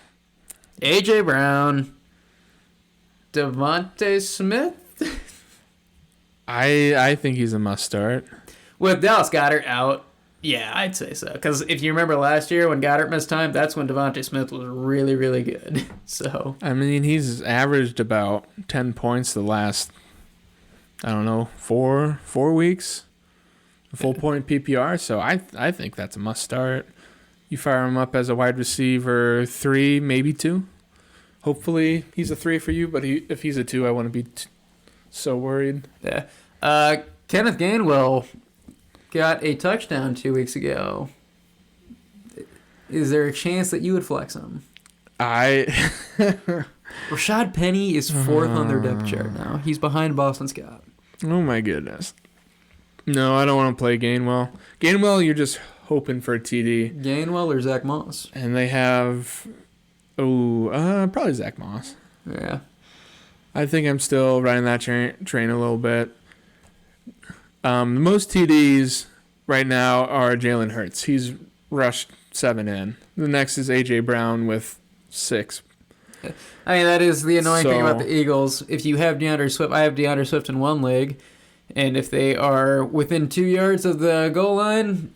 A.J. Brown, Devontae Smith. I think he's a must start. With Dallas Goedert out, yeah, I'd say so. Because if you remember last year when Goddard missed time, that's when Devontae Smith was really, really good. So I mean, he's averaged about 10 points the last, I don't know, four weeks. A full point PPR. So I think that's a must start. You fire him up as a wide receiver 3, maybe 2. Hopefully he's a 3 for you, but if he's a 2, I wouldn't be so worried. yeah. Kenneth Gainwell got a touchdown 2 weeks ago. Is there a chance that you would flex him? Rashad Penny is 4th on their depth chart now. He's behind Boston Scott. Oh my goodness. No, I don't want to play Gainwell. Gainwell, you're just hoping for a TD. Gainwell or Zach Moss? And they have, probably Zach Moss. Yeah. I think I'm still riding that train a little bit. The most TDs right now are Jalen Hurts. He's rushed 7 in. The next is A.J. Brown with 6. I mean, that is the annoying thing about the Eagles. If you have DeAndre Swift, I have DeAndre Swift in one league, and if they are within 2 yards of the goal line,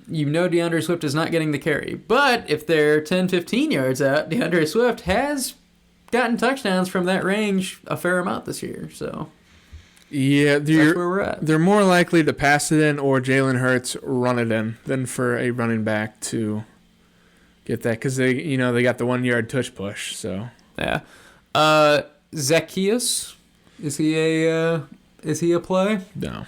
you know DeAndre Swift is not getting the carry. But if they're 10, 15 yards out, DeAndre Swift has gotten touchdowns from that range a fair amount this year. So yeah, that's where we're at. They're more likely to pass it in or Jalen Hurts run it in than for a running back to get that because they got the 1 yard tush push. So yeah, Zacchaeus, is he a play? No,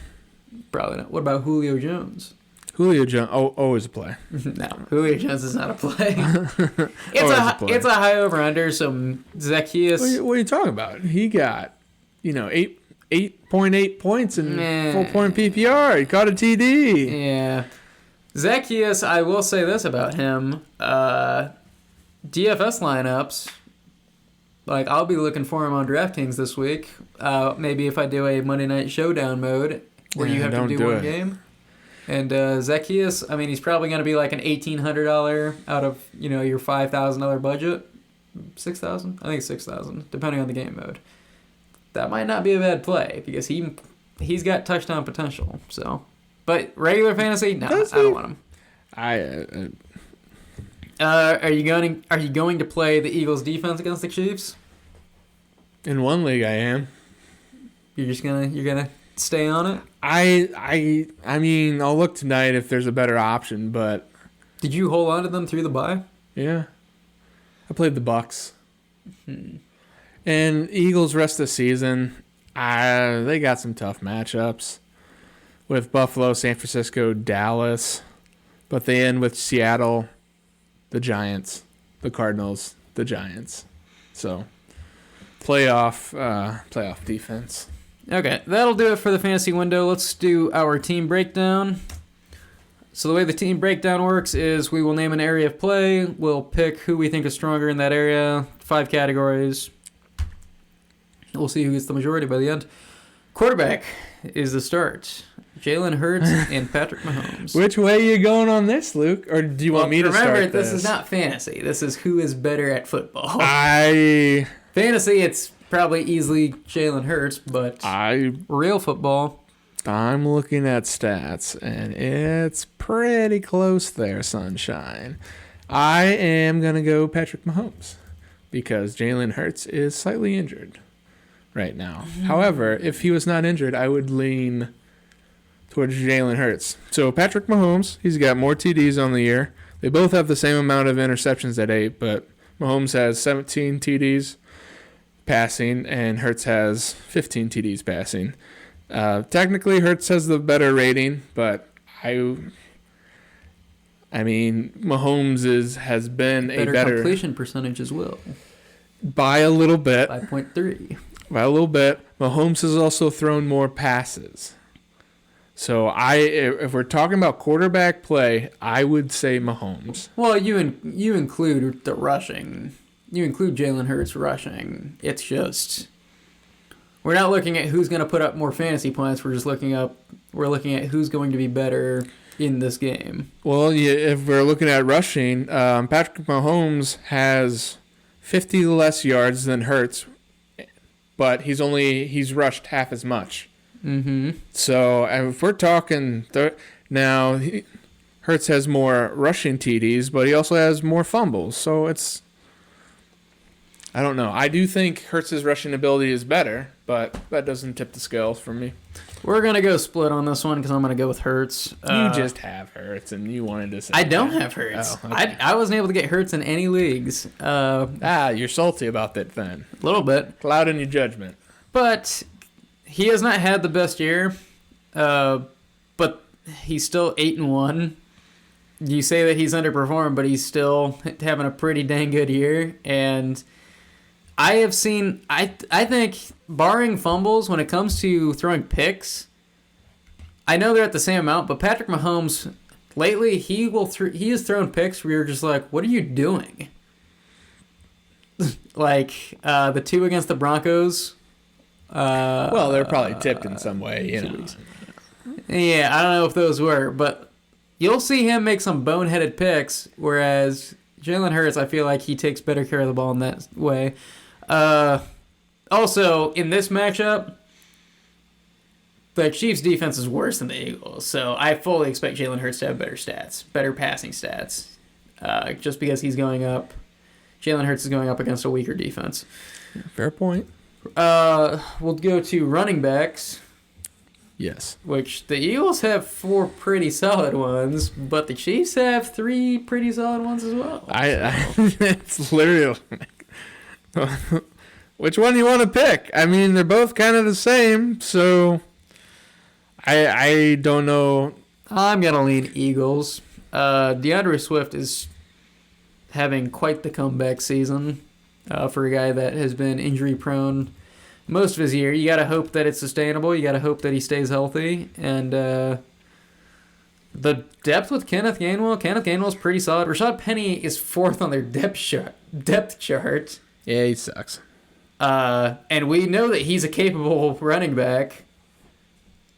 probably not. What about Julio Jones? Julio Jones, always a play. No, Julio Jones is not a play. It's a high over under. So Zacchaeus. What are you talking about? He got 8.8 points in full point PPR. He caught a TD. Yeah. Zacchaeus, I will say this about him. DFS lineups, like I'll be looking for him on DraftKings this week. Maybe if I do a Monday Night Showdown mode where you have to do one game. And Zacchaeus, I mean, he's probably going to be like an $1,800 out of, your $5,000 budget. 6,000? I think it's 6,000, depending on the game mode. That might not be a bad play because he's got touchdown potential. So, but regular fantasy, no, I don't want him. Are you going to play the Eagles defense against the Chiefs? In one league, I am. You're gonna stay on it? I mean, I'll look tonight if there's a better option, but did you hold on to them through the bye? Yeah, I played the Bucks. And Eagles rest of the season, they got some tough matchups with Buffalo, San Francisco, Dallas, but they end with Seattle, the Giants, the Cardinals, the Giants. So playoff defense. Okay, that'll do it for the fantasy window. Let's do our team breakdown. So the way the team breakdown works is we will name an area of play. We'll pick who we think is stronger in that area. 5 categories. We'll see who gets the majority by the end. Quarterback is the start. Jalen Hurts and Patrick Mahomes. Which way are you going on this, Luke? Or do you want me to start this? Remember, this is not fantasy. This is who is better at football. Fantasy, it's probably easily Jalen Hurts, but real football. I'm looking at stats, and it's pretty close there, sunshine. I am going to go Patrick Mahomes because Jalen Hurts is slightly injured right now. However, if he was not injured, I would lean towards Jalen Hurts. So Patrick Mahomes, he's got more TDs on the year. They both have the same amount of interceptions at 8, but Mahomes has 17 TDs passing, and Hurts has 15 TDs passing. Technically, Hurts has the better rating, but I mean, Mahomes has been a better completion percentage as well. By a little bit. 5.3. By a little bit. Mahomes has also thrown more passes. So if we're talking about quarterback play, I would say Mahomes. Well, you include the rushing. You include Jalen Hurts rushing. It's just we're not looking at who's going to put up more fantasy points. We're just looking up we're looking at who's going to be better in this game. Well, yeah, if we're looking at rushing, Patrick Mahomes has 50 less yards than Hurts, but he's rushed half as much. Mm-hmm. So if we're talking now, Hurts has more rushing TDs, but he also has more fumbles. So I don't know. I do think Hurts' rushing ability is better, but that doesn't tip the scales for me. We're going to go split on this one because I'm going to go with Hurts. You just have Hurts, and you wanted to say I don't have Hurts. Oh, okay. I wasn't able to get Hurts in any leagues. You're salty about that then. A little bit. Clouding your judgment. But he has not had the best year. But he's still 8-1. You say that he's underperformed, but he's still having a pretty dang good year. And I have seen, I think, barring fumbles, when it comes to throwing picks, I know they're at the same amount, but Patrick Mahomes, lately, he has thrown picks where you're just like, what are you doing? Like, the 2 against the Broncos. Well, they're probably tipped in some way, you know. Yeah, I don't know if those were, but you'll see him make some boneheaded picks, whereas Jalen Hurts, I feel like he takes better care of the ball in that way. Also, in this matchup, the Chiefs' defense is worse than the Eagles, so I fully expect Jalen Hurts to have better stats, better passing stats, just because he's going up. Jalen Hurts is going up against a weaker defense. Fair point. We'll go to running backs. Yes. Which the Eagles have 4 pretty solid ones, but the Chiefs have 3 pretty solid ones as well. It's literally which one do you want to pick? I mean, they're both kind of the same, so I don't know. I'm gonna lean Eagles. DeAndre Swift is having quite the comeback season for a guy that has been injury prone most of his year. You got to hope that it's sustainable. You got to hope that he stays healthy. And the depth with Kenneth Gainwell. Kenneth Gainwell's pretty solid. Rashad Penny is 4th on their depth chart. Yeah, he sucks. And we know that he's a capable running back.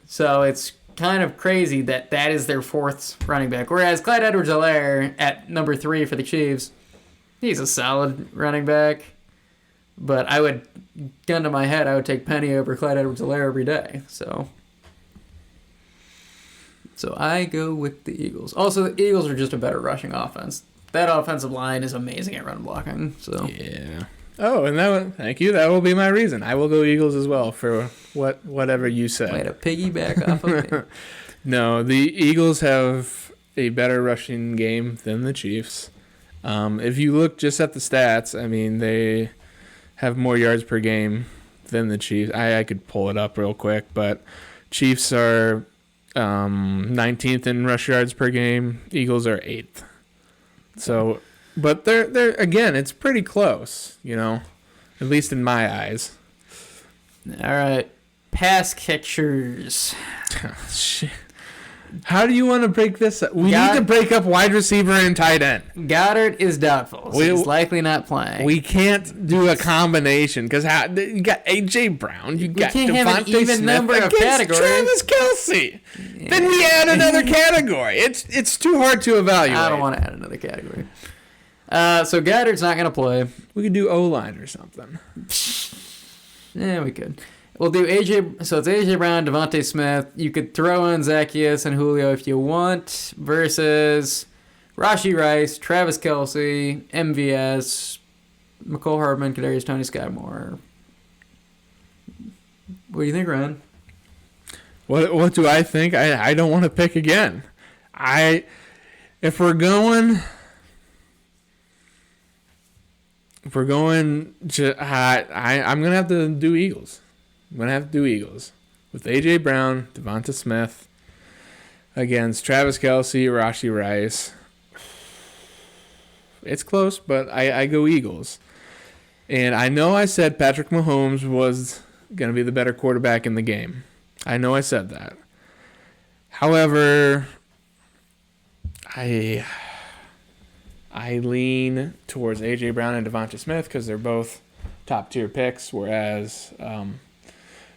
So it's kind of crazy that is their 4th running back. Whereas Clyde Edwards-Helaire at number 3 for the Chiefs, he's a solid running back. But gun to my head, I would take Penny over Clyde Edwards-Helaire every day. So I go with the Eagles. Also, the Eagles are just a better rushing offense. That offensive line is amazing at run blocking. So yeah. Oh, and thank you. That will be my reason. I will go Eagles as well for whatever you said. Way to piggyback off of me. No, the Eagles have a better rushing game than the Chiefs. If you look just at the stats, I mean, they have more yards per game than the Chiefs. I could pull it up real quick, but Chiefs are 19th in rush yards per game. Eagles are 8th. So, but they're again, it's pretty close, you know, at least in my eyes. All right, pass catchers. Shit. How do you want to break this up? We need to break up wide receiver and tight end. Goddard is doubtful. So he's likely not playing. We can't do a combination because you got A.J. Brown. You got can't have an Devontae even Smith number of against categories. Travis Kelce. Yeah. Then we add another category. It's too hard to evaluate. I don't want to add another category. So Goddard's not going to play. We could do O-line or something. Yeah, we could. We'll do AJ. So it's AJ Brown, Devontae Smith. You could throw in Zacchaeus and Julio if you want, versus Rashee Rice, Travis Kelce, MVS, McCole Hardman, Kadarius Toney, Sky Moore. What do you think, Ryan? What do I think? I don't want to pick again. If we're going, I'm gonna have to do Eagles. I'm going to have to do Eagles with A.J. Brown, Devonta Smith against Travis Kelce, Rashee Rice. It's close, but I go Eagles. And I know I said Patrick Mahomes was going to be the better quarterback in the game. I know I said that. However, I lean towards A.J. Brown and Devonta Smith because they're both top-tier picks, whereas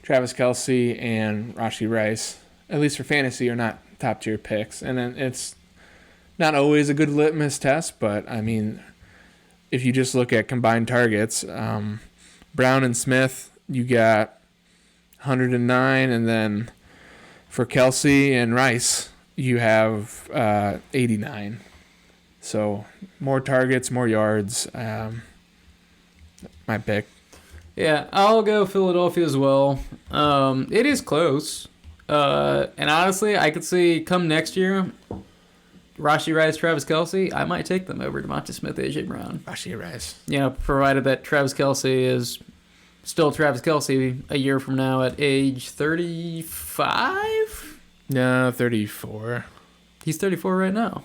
Travis Kelce and Rashee Rice at least for fantasy, are not top tier picks. And then it's not always a good litmus test, but I mean, if you just look at combined targets, Brown and Smith, you got 109, and then for Kelsey and Rice, you have 89. So more targets, more yards. My pick. Yeah, I'll go Philadelphia as well. It is close. And honestly, I could see come next year, Rashee Rice, Travis Kelsey, I might take them over DeVonta Smith, A.J. Brown. Rashee Rice. You know, provided that Travis Kelsey is still Travis Kelsey a year from now at age 35? No, 34. He's 34 right now.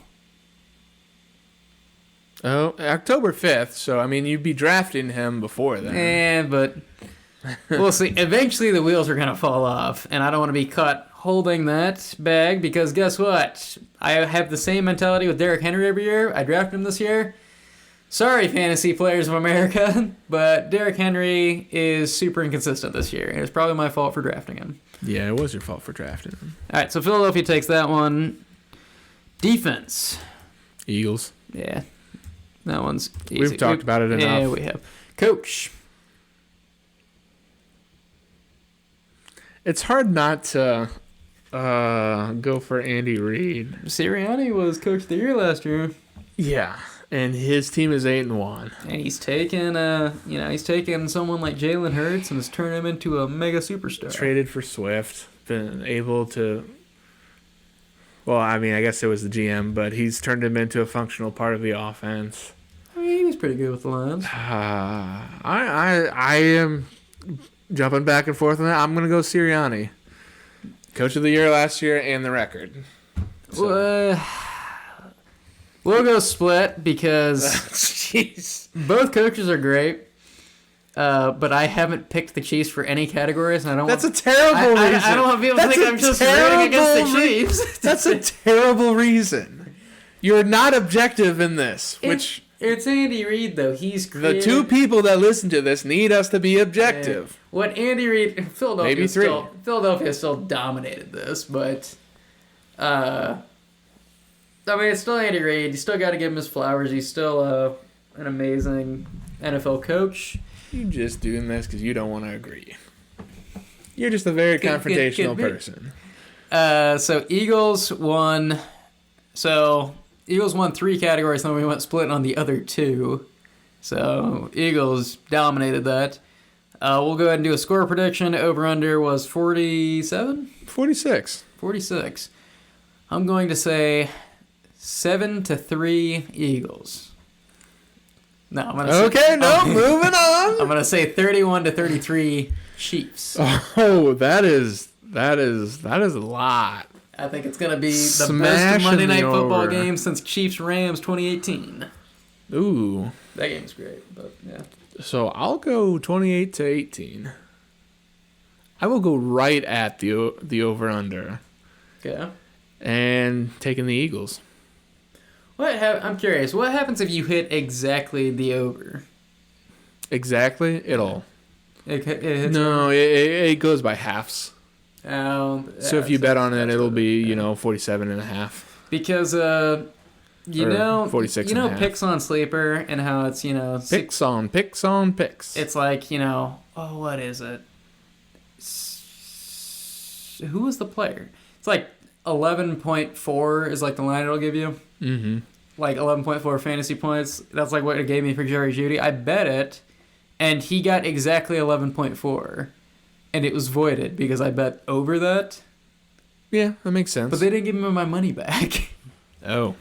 Oh, October 5th. So, I mean, you'd be drafting him before then. But we'll see. Eventually, the wheels are going to fall off, and I don't want to be caught holding that bag because guess what? I have the same mentality with Derrick Henry every year. I drafted him this year. Sorry, fantasy players of America, but Derrick Henry is super inconsistent this year, and it's probably my fault for drafting him. Yeah, it was your fault for drafting him. All right, so Philadelphia takes that one. Defense. Eagles. Yeah, that one's easy. We've talked about it enough. Yeah, we have. Coach. It's hard not to go for Andy Reid. Sirianni was coach of the year last year. Yeah, and his team is 8-1. And he's taken someone like Jalen Hurts and has turned him into a mega superstar. Traded for Swift, been able to. Well, I mean, I guess it was the GM, but he's turned him into a functional part of the offense. I mean, he was pretty good with the Lions. I am jumping back and forth on that. I'm gonna go Sirianni, coach of the year last year and the record. So. We'll go split because jeez, both coaches are great. But I haven't picked the Chiefs for any categories, and I don't. That's a terrible reason. I don't want people to think I'm just rooting against the Chiefs. That's a terrible reason. You're not objective in this. It's Andy Reid though. He's The created, two people that listen to this need us to be objective. What Andy Reid, Maybe three. Philadelphia still dominated this, but I mean, it's still Andy Reid. You still got to give him his flowers. He's still an amazing NFL coach. You're just doing this because you don't want to agree. You're just a very confrontational person. So Eagles won. So Eagles won 3 categories, then we went split on the other 2. So Eagles dominated that. We'll go ahead and do a score prediction. Over-under was 47? 46. 46. I'm going to say 7-3 Eagles. No, I'm gonna moving on. I'm gonna say 31-33 Chiefs. Oh, that is a lot. I think it's gonna be the best Monday Night Football game since Chiefs Rams 2018. Ooh, that game's great, but yeah. So I'll go 28-18. I will go right at the over under. Okay. And taking the Eagles. I'm curious. What happens if you hit exactly the over? Exactly? It goes by halves. So if you bet on it, it'll be 47.5. Because 46. Picks on Sleeper and how it's picks on picks. It's like what is it? Who was the player? It's like 11.4 is like the line it'll give you. Mm-hmm. Like 11.4 fantasy points. That's like what it gave me for Jerry Jeudy. I bet it, and he got exactly 11.4, and it was voided because I bet over that. Yeah, that makes sense. But they didn't give me my money back. Oh.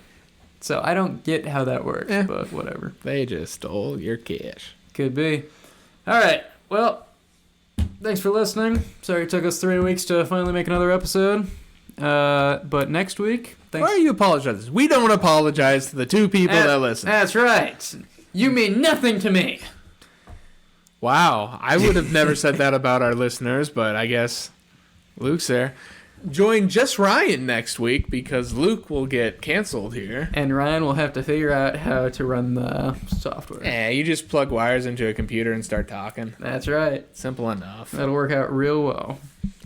So I don't get how that works, but whatever. They just stole your cash. Could be. All right. Well, thanks for listening. Sorry it took us 3 weeks to finally make another episode. But next week... Why are you apologizing? We don't apologize to the 2 people that listen. That's right. You mean nothing to me. Wow. I would have never said that about our listeners, but I guess Luke's there. Join just Ryan next week because Luke will get canceled here. And Ryan will have to figure out how to run the software. You just plug wires into a computer and start talking. That's right. Simple enough. That'll work out real well.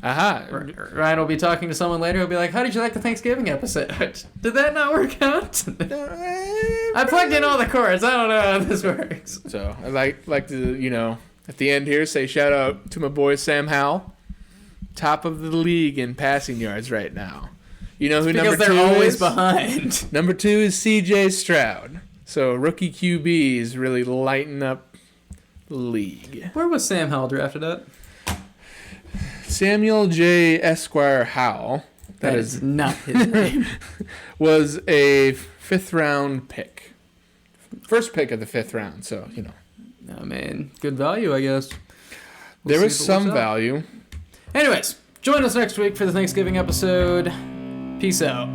Aha. Ryan will be talking to someone later. He'll be like, "How did you like the Thanksgiving episode? Did that not work out?" I plugged in all the chords. I don't know how this works. So I like to, at the end here, say shout out to my boy Sam Howell, top of the league in passing yards right now. You know who number 2 is? Because they're always behind. Number 2 is C.J. Stroud. So rookie QB is really lighting up the league. Where was Sam Howell drafted at? Samuel J. Esquire Howell. That is not his name. Was a 5th round pick. First pick of the 5th round, so, Oh, man. Good value, I guess. There was some value. Anyways, join us next week for the Thanksgiving episode. Peace out.